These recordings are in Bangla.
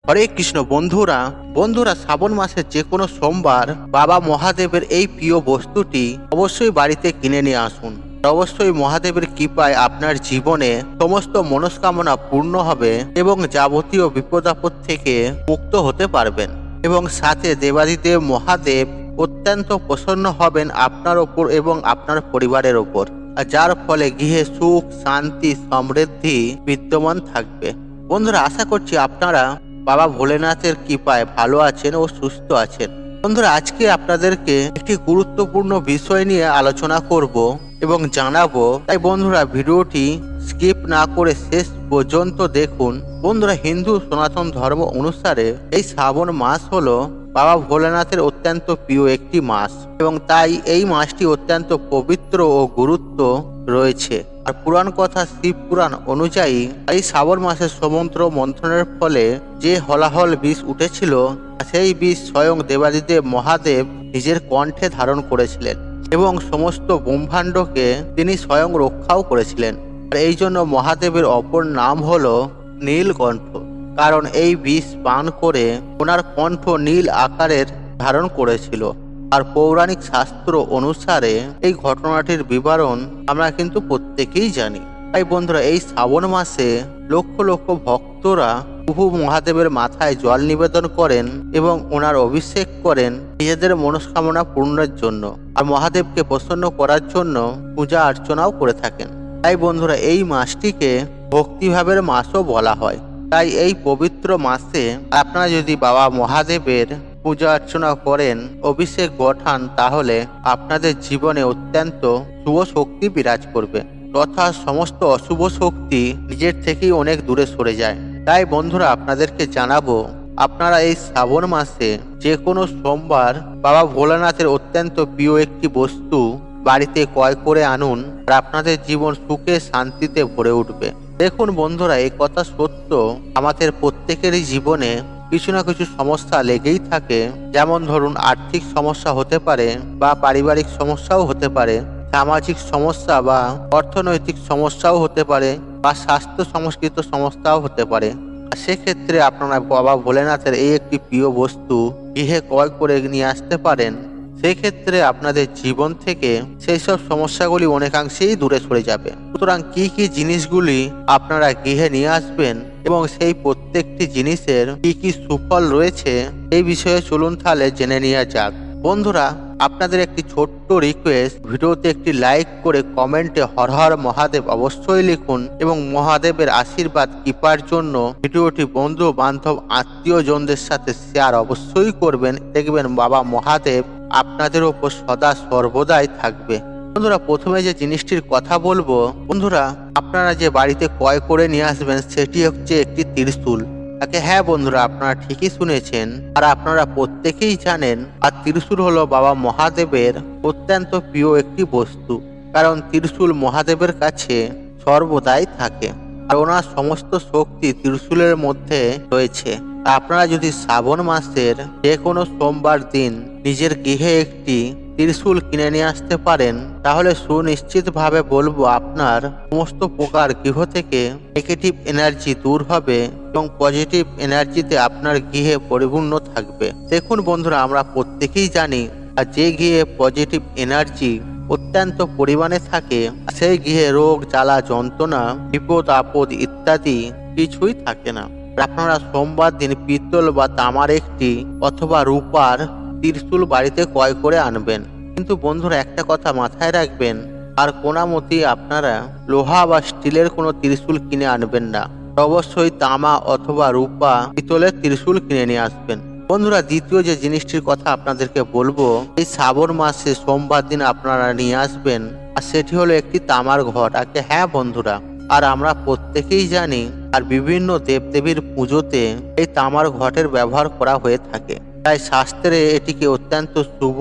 হরে কৃষ্ণ বন্ধুরা বন্ধুরা শ্রাবণ মাসের যে কোনো সোমবার বাবা মহাদেবের এই প্রিয় বস্তুটি অবশ্যই বাড়িতে কিনে নিয়ে আসুন। অবশ্যই মহাদেবের কৃপায় আপনার জীবনে সমস্ত মনস্কামনা পূর্ণ হবে এবং যাবতীয় বিপদ আপদ থেকে মুক্ত হতে পারবেন এবং সাথে দেবাদিদেব মহাদেব অত্যন্ত প্রসন্ন হবেন আপনার ওপর এবং আপনার পরিবারের ওপর, আর যার ফলে গৃহে সুখ শান্তি সমৃদ্ধি বিদ্যমান থাকবে। বন্ধুরা আশা করছি আপনারা বাবা ভোলেনাথের কৃপায় ভালো আছেন ও সুস্থ আছেন। বন্ধুরা আজকে আপনাদেরকে একটি গুরুত্বপূর্ণ বিষয় নিয়ে আলোচনা করব এবং জানাবো, তাই বন্ধুরা ভিডিওটি স্কিপ না করে শেষ পর্যন্ত দেখুন। বন্ধুরা হিন্দু সনাতন ধর্ম অনুসারে এই শ্রাবণ মাস হলো বাবা ভোলেনাথের অত্যন্ত প্রিয় একটি মাস এবং তাই এই মাসটি অত্যন্ত পবিত্র ও গুরুত্ব রয়েছে। আর পুরাণ কথা শিব পুরাণ অনুযায়ী এই শ্রাবণ মাসের সমুদ্র মন্থনের ফলে যে হলাহল বিষ উঠেছিল সেই বিষ স্বয়ং দেবাদিদেব মহাদেব নিজের কণ্ঠে ধারণ করেছিলেন এবং সমস্ত ব্রহ্মাণ্ডকে তিনি স্বয়ং রক্ষাও করেছিলেন। আর এই জন্য মহাদেবের অপর নাম হলো নীলকণ্ঠ, কারণ এই বিষ পান করে ওনার কণ্ঠ নীল আকারের ধারণ করেছিল। আর পৌরাণিক শাস্ত্র অনুসারে এই ঘটনাটির বিবরণ আমরা কিন্তু প্রত্যেকেই জানি। তাই বন্ধুরা এই শ্রাবণ মাসে লক্ষ লক্ষ ভক্তরা প্রভু মহাদেবের মাথায় জল নিবেদন করেন এবং ওনার অভিষেক করেন নিজেদের মনস্কামনা পূর্ণের জন্য, আর মহাদেবকে প্রসন্ন করার জন্য পূজা অর্চনাও করে থাকেন। তাই বন্ধুরা এই মাসটিকে ভক্তিভাবের মাসও বলা হয়। তাই এই পবিত্র মাসে আপনারা যদি বাবা মহাদেবের পূজা অর্চনা করেন, অভিষেক বঠান, তাহলে আপনাদের জীবনে অত্যন্ত শুভ শক্তি বিরাজ করবে তথা সমস্ত অশুভ শক্তি নিজের থেকেই অনেক দূরে সরে যায়। তাই বন্ধুরা আপনাদেরকে জানাবো, আপনারা এই শ্রাবণ মাসে যে কোনো সোমবার বাবা ভোলানাথের অত্যন্ত প্রিয় একটি বস্তু বাড়িতে ক্রয় করে আনুন, আর আপনাদের জীবন সুখে শান্তিতে ভরে উঠবে। দেখুন বন্ধুরা এই কথা সত্য, আমাদের প্রত্যেকেরই জীবনে কিছু না কিছু সমস্যা লেগেই থাকে। যেমন ধরুন আর্থিক সমস্যা হতে পারে বা পারিবারিক সমস্যাও হতে পারে, সামাজিক সমস্যা বা অর্থনৈতিক সমস্যাও হতে পারে বা স্বাস্থ্য সংস্কৃত সমস্যাও হতে পারে। সেক্ষেত্রে আপনারা বাবা ভোলেনাথের এই একটি প্রিয় বস্তু গৃহে ক্রয় করে নিয়ে আসতে পারেন। সেক্ষেত্রে আপনাদের জীবন থেকে সেই সব সমস্যাগুলি অনেকাংশেই দূরে সরে যাবে। সুতরাং কি কি জিনিসগুলি আপনারা গৃহে নিয়ে আসবেন এবং সেই প্রত্যেকটি জিনিসের কি কি সুফল রয়েছে এই বিষয়ে চলুন তাহলে জেনে নেওয়া যাক। বন্ধুরা আপনাদের একটি ছোট্ট রিকোয়েস্ট, ভিডিওতে একটি লাইক করে কমেন্টে হর হর মহাদেব অবশ্যই লিখুন এবং মহাদেবের আশীর্বাদ কৃপার জন্য ভিডিওটি বন্ধু বান্ধব আত্মীয়জনদের সাথে শেয়ার অবশ্যই করবেন। দেখবেন বাবা মহাদেব আপনাদের ওপর সদা সর্বদাই থাকবে। বন্ধুরা প্রথমে যে জিনিসটির কথা বলবো, বন্ধুরা আপনারা যে বাড়িতে ক্রয় করে নিয়ে আসবেন সেটি হচ্ছে একটি ত্রিশূল। হ্যাঁ বন্ধুরা আপনারা ঠিকই শুনেছেন, আর আপনারা প্রত্যেকেই জানেন আর ত্রিশূল হলো বাবা মহাদেবের অত্যন্ত প্রিয় একটি বস্তু, কারণ ত্রিশূল মহাদেবের কাছে সর্বদাই থাকে আর ওনার সমস্ত শক্তি ত্রিশূলের মধ্যে রয়েছে। আপনারা যদি শ্রাবণ মাসের যে কোনো সোমবার দিন নিজের গৃহে একটি ত্রিশূল কিনে নিয়ে আসতে পারেন, তাহলে সুনিশ্চিতভাবে বলবো আপনার সমস্ত প্রকার গৃহ থেকে নেগেটিভ এনার্জি দূর হবে এবং পজিটিভ এনার্জিতে আপনার গৃহে পরিপূর্ণ থাকবে। দেখুন বন্ধুরা আমরা প্রত্যেকেই জানি, আর যে গৃহে পজিটিভ এনার্জি অত্যন্ত পরিমাণে থাকে সেই গৃহে রোগ জ্বালা যন্ত্রণা বিপদ আপদ ইত্যাদি কিছুই থাকে না। আপনারা সোমবার দিন পিতল বা তামার একটি অথবা রূপার ত্রিশূল বাড়িতে ক্রয় করে আনবেন। কিন্তু বন্ধুরা একটা কথা মাথায় রাখবেন, আর কোনামতি আপনারা লোহা বা স্টিলের কোনো ত্রিশূল কিনে আনবেন না, অবশ্যই তামা অথবা রূপা পিতলের ত্রিশূল কিনে নিয়ে আসবেন। বন্ধুরা দ্বিতীয় যে জিনিসটির কথা আপনাদেরকে বলবো, এই শ্রাবণ মাসে সোমবার দিন আপনারা নিয়ে আসবেন, আর সেটি হলো একটি তামার ঘট। হ্যাঁ বন্ধুরা, আর আমরা প্রত্যেকেই জানি আর বিভিন্ন দেবদেবীর পুজোতে এই তামার ঘটের ব্যবহার করা হয়ে থাকে। তাই শাস্ত্রে এটিকে অত্যন্ত শুভ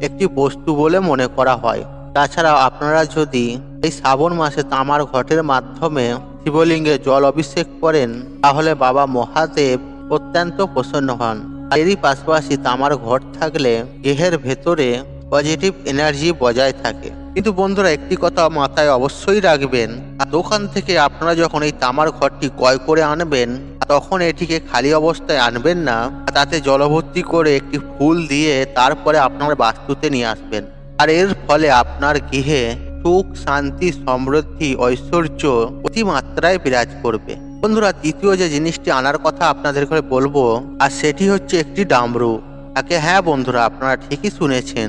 একটি বস্তু বলে মনে করা হয়। তাছাড়াও আপনারা যদি এই শ্রাবণ মাসে তামার ঘটের মাধ্যমে শিবলিঙ্গে জল অভিষেক করেন, তাহলে বাবা মহাদেব অত্যন্ত প্রসন্ন হন। এরই পাশাপাশি তামার ঘট থাকলে গৃহের ভেতরে পজিটিভ এনার্জি বজায় থাকে। কিন্তু বন্ধুরা একটি কথা মাথায় অবশ্যই রাখবেন, দোকান থেকে আপনারা যখন এই তামার ঘরটি ক্রয় করে আনবেন তখন এটিকে খালি অবস্থায় আনবেন না, তাতে জলভর্তি করে একটি ফুল দিয়ে তারপরে আপনার বাস্তুতে নিয়ে আসবেন। আর এর ফলে আপনার গৃহে সুখ, শান্তি, সমৃদ্ধি, ঐশ্বর্য অতিমাত্রায় বিরাজ করবে। বন্ধুরা, তৃতীয় যে জিনিসটি আনার কথা আপনাদের ঘরে বলবো, আর সেটি হচ্ছে একটি ডামরু। হ্যাঁ বন্ধুরা, আপনারা ঠিকই শুনেছেন।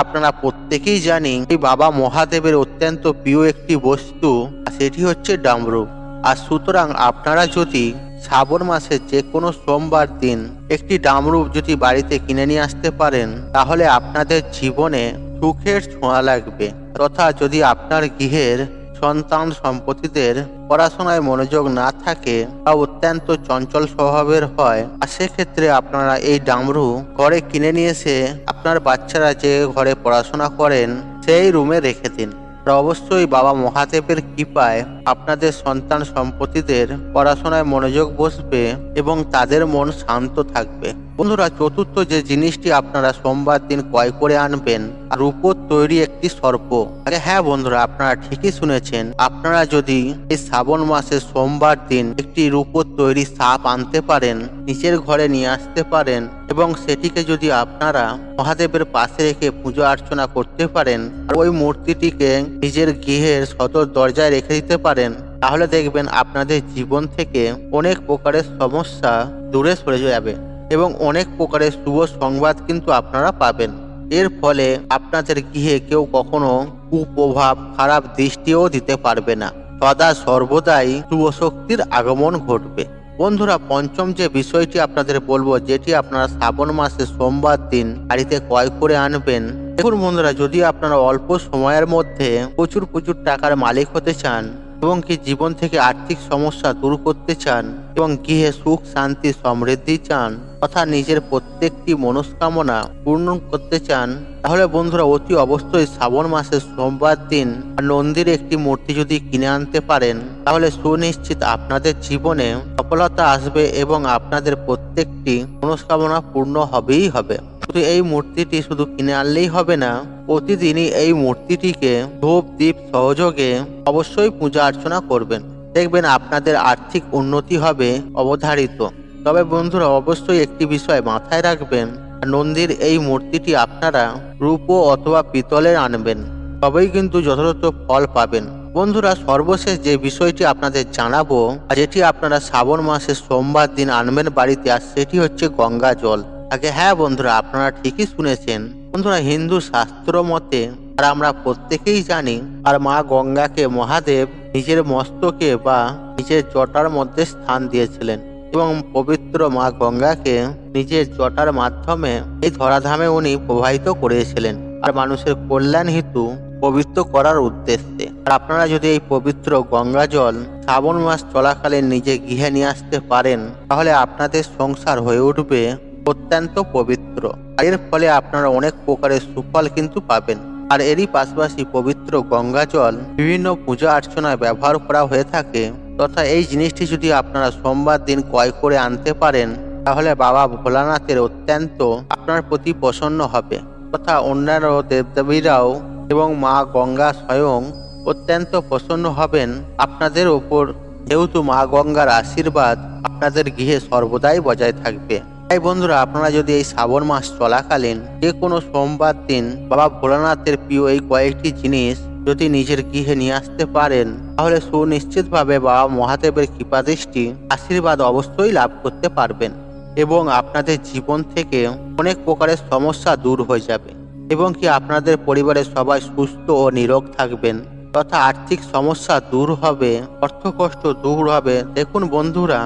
আপনারা প্রত্যেকেই জানি এই বাবা মহাদেবের অত্যন্ত প্রিয় একটি বস্তু, সেটি হচ্ছে ডামরু। আর সুতরাং আপনারা যদি শ্রাবণ মাসের যে কোনো সোমবার দিন একটি ডামরু যদি বাড়িতে কিনে নিয়ে আসতে পারেন, তাহলে আপনাদের জীবনে সুখের ছোঁয়া লাগবে। তথা যদি আপনার গৃহের সন্তান সম্পত্তিদের পড়াশোনায় মনোযোগ না থাকে বা অত্যন্ত চঞ্চল স্বভাবের হয়, আর সেক্ষেত্রে আপনারা এই ডামরু ঘরে কিনে নিয়ে এসে আপনার বাচ্চারা যে ঘরে পড়াশোনা করেন সেই রুমে রেখে দিন। অবশ্যই বাবা মহাদেবের কৃপায় আপনাদের সন্তান সম্পত্তিদের পড়াশোনায় মনোযোগ বসবে এবং তাদের মন শান্ত থাকবে। বন্ধুরা, চতুর্থ যে জিনিসটি আপনারা সোমবার দিন ক্রয় করে আনবেন, রূপোর তৈরি একটি সর্প। হ্যাঁ বন্ধুরা, আপনারা ঠিকই শুনেছেন। আপনারা যদি এই শ্রাবণ মাসের সোমবার দিন একটি রূপোর তৈরি সাপ আনতে পারেন, নিচের ঘরে নিয়ে আসতে পারেন এবং সেটিকে যদি আপনারা মহাদেবের পাশে রেখে পুজো অর্চনা করতে পারেন, আর ওই মূর্তিটিকে নিজের গৃহের সদর দরজায় রেখে দিতে পারেন, তাহলে দেখবেন আপনাদের জীবন থেকে অনেক প্রকারের সমস্যা দূরে সরে যাবে এবং অনেক প্রকারের শুভ সংবাদ কিন্তু আপনারা পাবেন। এর ফলে আপনাদের গৃহে কেউ কখনো কুপ্রভাব, খারাপ দৃষ্টিও দিতে পারবে না। সদা সর্বদাই শুভ শক্তির আগমন ঘটবে। বন্ধুরা, পঞ্চম যে বিষয়টি আপনাদের বলবো, যেটি আপনারা শ্রাবণ মাসে সোমবার দিন বাড়িতে ক্রয় করে আনবেন। দেখুন বন্ধুরা, যদি আপনারা অল্প সময়ের মধ্যে প্রচুর টাকার মালিক হতে চান এবং কি জীবন থেকে আর্থিক সমস্যা দূর করতে চান এবং গৃহে সুখ, শান্তি, সমৃদ্ধি চান, তথা নিজের প্রত্যেকটি মনস্কামনা পূর্ণ করতে চান, তাহলে বন্ধুরা অতি অবশ্যই শ্রাবণ মাসের সোমবার দিন নন্দীর একটি মূর্তি যদি কিনে আনতে পারেন, তাহলে সুনিশ্চিত আপনাদের জীবনে সফলতা আসবে এবং আপনাদের প্রত্যেকটি মনস্কামনা পূর্ণ হবেই হবে। শুধু এই মূর্তিটি শুধু কিনে আনলেই হবে না, প্রতিদিনই এই মূর্তিটিকে ধূপ, দীপ সহযোগে অবশ্যই পূজা অর্চনা করবেন। দেখবেন আপনাদের আর্থিক উন্নতি হবে অবধারিত। তবে বন্ধুরা, অবশ্যই একটি বিষয় মাথায় রাখবেন, নন্দীর এই মূর্তিটি আপনারা রূপ অথবা পিতলের আনবেন, তবেই কিন্তু যথাযথ ফল পাবেন। বন্ধুরা, সর্বশেষ যে বিষয়টি আপনাদের জানাবো, যেটি আপনারা শ্রাবণ মাসে সোমবার দিন আনবেন বাড়িতে, আর সেটি হচ্ছে গঙ্গা জল। হ্যাঁ বন্ধুরা, আপনারা ঠিকই শুনেছেন। বন্ধুরা, হিন্দু শাস্ত্র মতে আর আমরা প্রত্যেকেই জানি, আর মা গঙ্গাকে মহাদেব নিজের মস্তকে বা নিজের জটার মধ্যে স্থান দিয়েছিলেন এবং পবিত্র মা গঙ্গাকে নিজের জটার মাধ্যমে এই ধরাধামে উনি প্রবাহিত করেছিলেন, আর মানুষের কল্যাণ হেতু পবিত্র করার উদ্দেশ্যে। আর আপনারা যদি এই পবিত্র গঙ্গা জল শ্রাবণ মাস চলাকালীন নিজে গৃহে নিয়ে আসতে পারেন, তাহলে আপনাদের সংসার হয়ে উঠবে অত্যন্ত পবিত্র। আর এর ফলে আপনারা অনেক প্রকারের সুফল কিন্তু পাবেন। আর এরই পাশাপাশি পবিত্র গঙ্গা জল বিভিন্ন পূজা অর্চনায় ব্যবহার করা হয়ে থাকে, তথা এই জিনিসটি যদি আপনারা সোমবার দিন ক্রয় করে আনতে পারেন, তাহলে বাবা ভোলানাথের অত্যন্ত আপনার প্রতি প্রসন্ন হবে, তথা অন্যান্য দেবদেবীরাও এবং মা গঙ্গা স্বয়ং অত্যন্ত প্রসন্ন হবেন আপনাদের ওপর, যেহেতু মা গঙ্গার আশীর্বাদ আপনাদের গৃহে সর্বদাই বজায় থাকবে। তাই বন্ধুরা, আপনারা যদি এই শ্রাবণ মাস চলাকালীন যে কোনো সোমবার দিন বাবা ভোলানাথের প্রিয় এই কয়েকটি জিনিস যদি নিজের গৃহে নিয়ে আসতে পারেন, তাহলে সুনিশ্চিতভাবে বাবা মহাদেবের কৃপাদৃষ্টি আশীর্বাদ অবশ্যই লাভ করতে পারবেন এবং আপনাদের জীবন থেকে অনেক প্রকারের সমস্যা দূর হয়ে যাবে এবং কি আপনাদের পরিবারের সবাই সুস্থ ও নিরোগ থাকবেন, তথা আর্থিক সমস্যা দূর হবে, অর্থকষ্ট দূর হবে। দেখুন বন্ধুরা,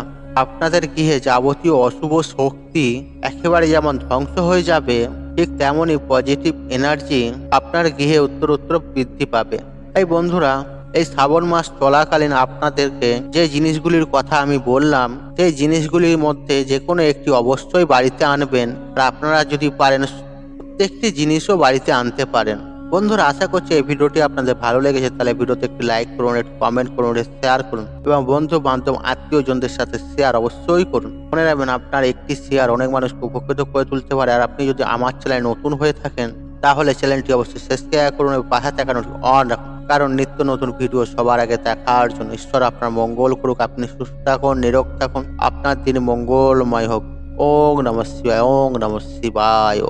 আপনাদের গৃহে যাবতীয় অশুভ শক্তি একেবারে যেমন ধ্বংস হয়ে যাবে, ঠিক তেমনই পজিটিভ এনার্জি আপনার গৃহে উত্তরোত্তর বৃদ্ধি পাবে। তাই বন্ধুরা, এই শ্রাবণ মাস চলাকালীন আপনাদেরকে যে জিনিসগুলির কথা আমি বললাম, সেই জিনিসগুলির মধ্যে যে কোনো একটি অবশ্যই বাড়িতে আনবেন। আর আপনারা যদি পারেন প্রত্যেকটি জিনিসও বাড়িতে আনতে পারেন। বন্ধুরা, আশা করছি এই ভিডিওটি আপনাদের ভালো লেগেছে। তাহলে ভিডিওতে একটি লাইক করুন, একটু কমেন্ট করুন, শেয়ার করুন এবং বন্ধু বান্ধব আত্মীয়জনদের সাথে শেয়ার অবশ্যই করুন। মনে রাখবেন, আপনার একটি শেয়ার অনেক মানুষকে উপকৃত করে তুলতে পারে। আর আপনি যদি আমার চ্যানেলে নতুন হয়ে থাকেন, তাহলে চ্যানেলটি অবশ্যই সাবস্ক্রাইব করুন এবং পাশে থাকা নোটিফিকেশন অন রাখুন। কারণ নিত্য নতুন ভিডিও সবার আগে দেখার জন্য। ঈশ্বর আপনার মঙ্গল করুক, আপনি সুস্থ থাকুন, নিরোগ থাকুন, আপনার দিন মঙ্গলময় হোক। ওং নমঃ শিবায়, ওং নমঃ শিবায়।